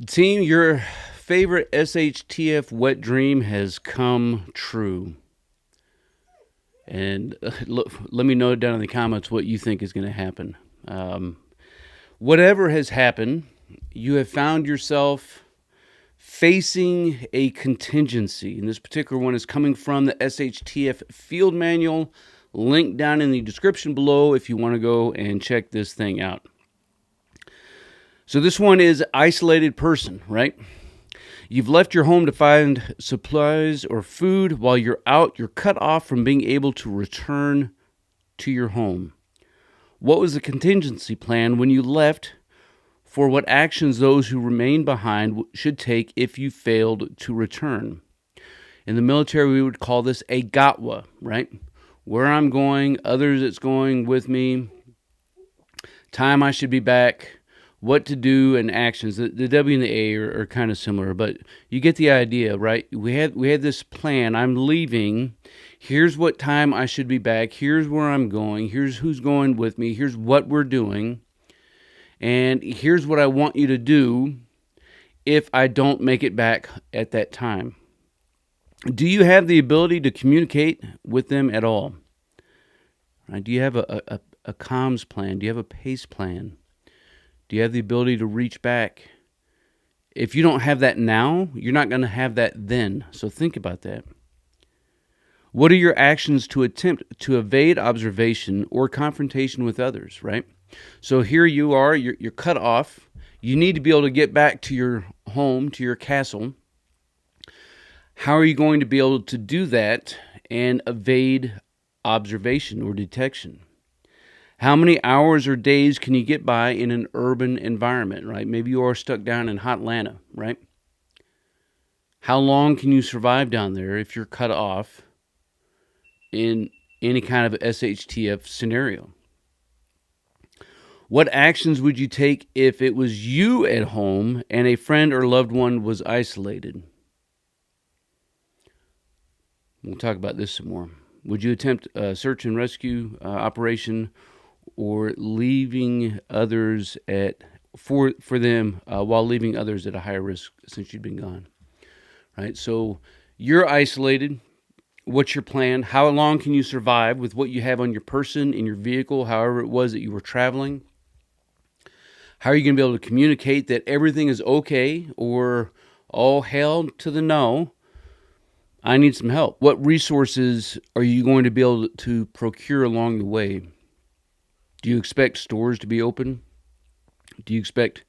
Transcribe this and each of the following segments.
Team, your favorite SHTF wet dream has come true. And look, let me know down in the comments what you think is going to happen. Whatever has happened, you have found yourself facing a contingency. And this particular one is coming from the SHTF field manual, link down in the description below if you want to go and check this thing out. So this one is isolated person, right? You've left your home to find supplies or food. While you're out, you're cut off from being able to return to your home. What was the contingency plan when you left? For what actions those who remain behind should take if you failed to return? In the military, we would call this a GOTWA, right? Where I'm going, others that's going with me, time I should be back, what to do, and actions. The W and the A are kind of similar, but you get the idea, right? We had this plan. I'm leaving. Here's what time I should be back. Here's where I'm going. Here's who's going with me. Here's what we're doing. And here's what I want you to do if I don't make it back at that time. Do you have the ability to communicate with them at all? Right? Do you have a comms plan? Do you have a pace plan? Do you have the ability to reach back? If you don't have that now, you're not going to have that then. So think about that. What are your actions to attempt to evade observation or confrontation with others, right? So here you are, you're cut off. You need to be able to get back to your home, to your castle. How are you going to be able to do that and evade observation or detection? How many hours or days can you get by in an urban environment, right? Maybe you are stuck down in hot Atlanta, right? How long can you survive down there if you're cut off in any kind of SHTF scenario? What actions would you take if it was you at home and a friend or loved one was isolated? We'll talk about this some more. Would you attempt a search and rescue operation or leaving others for them while leaving others at a higher risk since you'd been gone? Right? So you're isolated. What's your plan? How long can you survive with what you have on your person, in your vehicle, however it was that you were traveling? How are you going to be able to communicate that everything is okay or all hell to the no? I need some help. What resources are you going to be able to procure along the way? Do you expect stores to be open? Do you expect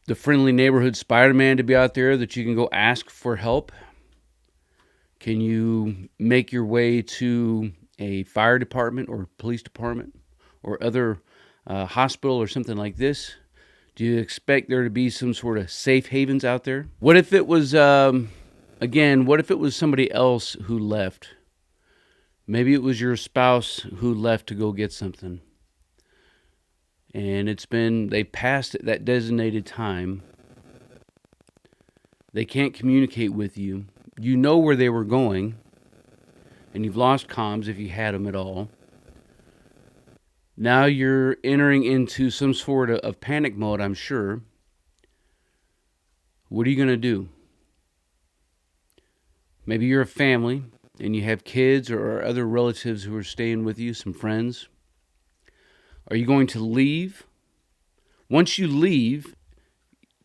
the friendly neighborhood Spider-Man to be out there that you can go ask for help? Can you make your way to a fire department or police department or other hospital or something like this? Do you expect there to be some sort of safe havens out there? What if it was, what if it was somebody else who left? Maybe it was your spouse who left to go get something. And they passed that designated time. They can't communicate with you. You know where they were going, and you've lost comms if you had them at all. Now you're entering into some sort of panic mode, I'm sure. What are you going to do? Maybe you're a family, and you have kids or other relatives who are staying with you, some friends. Are you going to leave? Once you leave,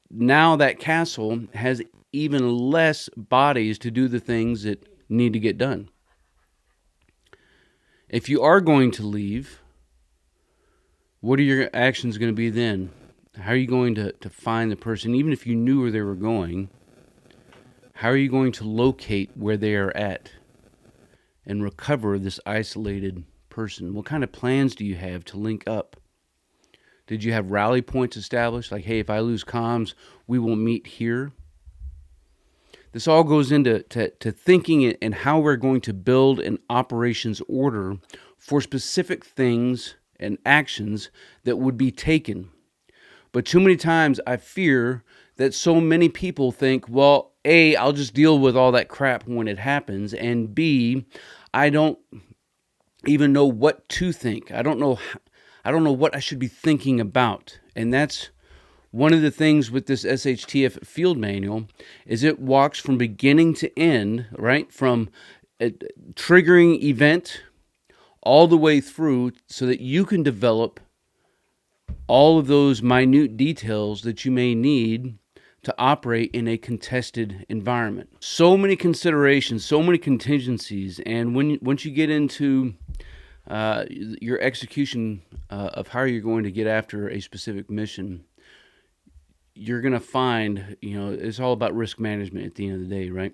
now that castle has even less bodies to do the things that need to get done. If you are going to leave, what are your actions going to be then? How are you going to find the person? Even if you knew where they were going, how are you going to locate where they are at and recover this isolated person? What kind of plans do you have to link up? Did you have rally points established? Like, hey, if I lose comms, we will meet here. This all goes into thinking and how we're going to build an operations order for specific things and actions that would be taken. But too many times I fear that so many people think, well, A, I'll just deal with all that crap when it happens, and B, I don't even know what to think. I don't know what I should be thinking about. And that's One of the things with this SHTF field manual is it walks from beginning to end, right? From a triggering event all the way through so that you can develop all of those minute details that you may need to operate in a contested environment. So many considerations, so many contingencies, and once you get into your execution of how you're going to get after a specific mission, you're going to find, it's all about risk management at the end of the day, right?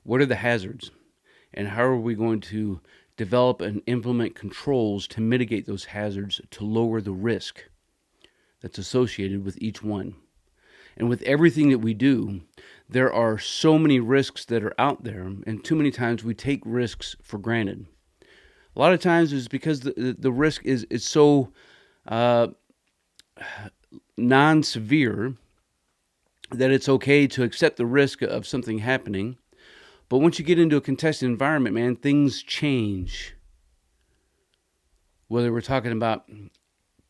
What are the hazards? And how are we going to develop and implement controls to mitigate those hazards to lower the risk that's associated with each one? And with everything that we do, there are so many risks that are out there, and too many times we take risks for granted. A lot of times it's because the risk is so non-severe that it's okay to accept the risk of something happening. But once you get into a contested environment, man, things change. Whether we're talking about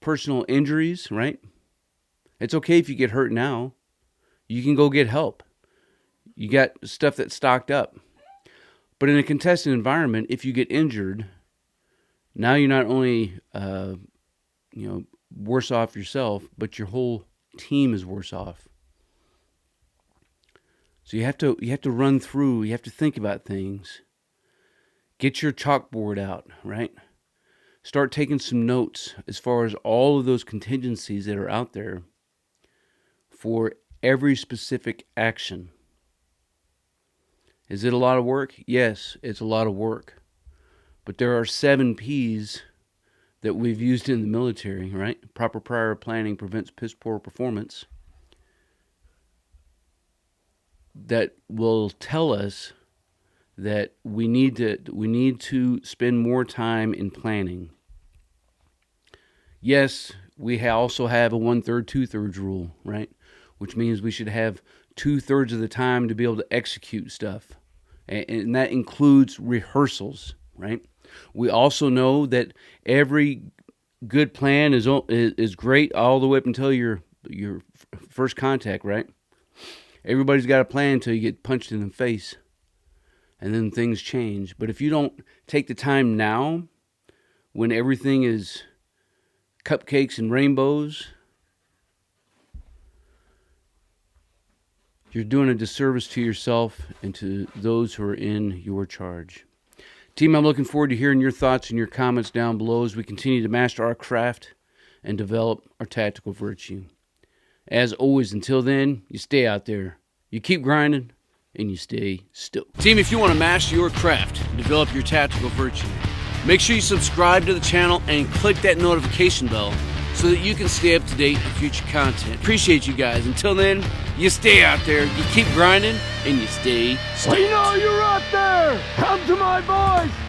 personal injuries, right? It's okay if you get hurt now. You can go get help. You got stuff that's stocked up. But in a contested environment, if you get injured, now you're not only worse off yourself, but your whole team is worse off. So you have to run through, you have to think about things. Get your chalkboard out, right? Start taking some notes as far as all of those contingencies that are out there for every specific action. Is it a lot of work? Yes, it's a lot of work. But there are 7 P's that we've used in the military, right? Proper prior planning prevents piss poor performance. That will tell us that we need to spend more time in planning. Yes, we also have a 1/3, 2/3 rule, right? Which means we should have 2/3 of the time to be able to execute stuff. And that includes rehearsals, right? We also know that every good plan is great all the way up until your first contact, right? Everybody's got a plan until you get punched in the face, and then things change. But if you don't take the time now, when everything is cupcakes and rainbows, you're doing a disservice to yourself and to those who are in your charge. Team, I'm looking forward to hearing your thoughts and your comments down below as we continue to master our craft and develop our tactical virtue. As always, until then, you stay out there, you keep grinding, and you stay stoked. Team, if you want to master your craft and develop your tactical virtue, make sure you subscribe to the channel and click that notification bell so that you can stay up to date with future content. Appreciate you guys. Until then, you stay out there, you keep grinding, and you stay stoked. We know you're out there! Come to my voice!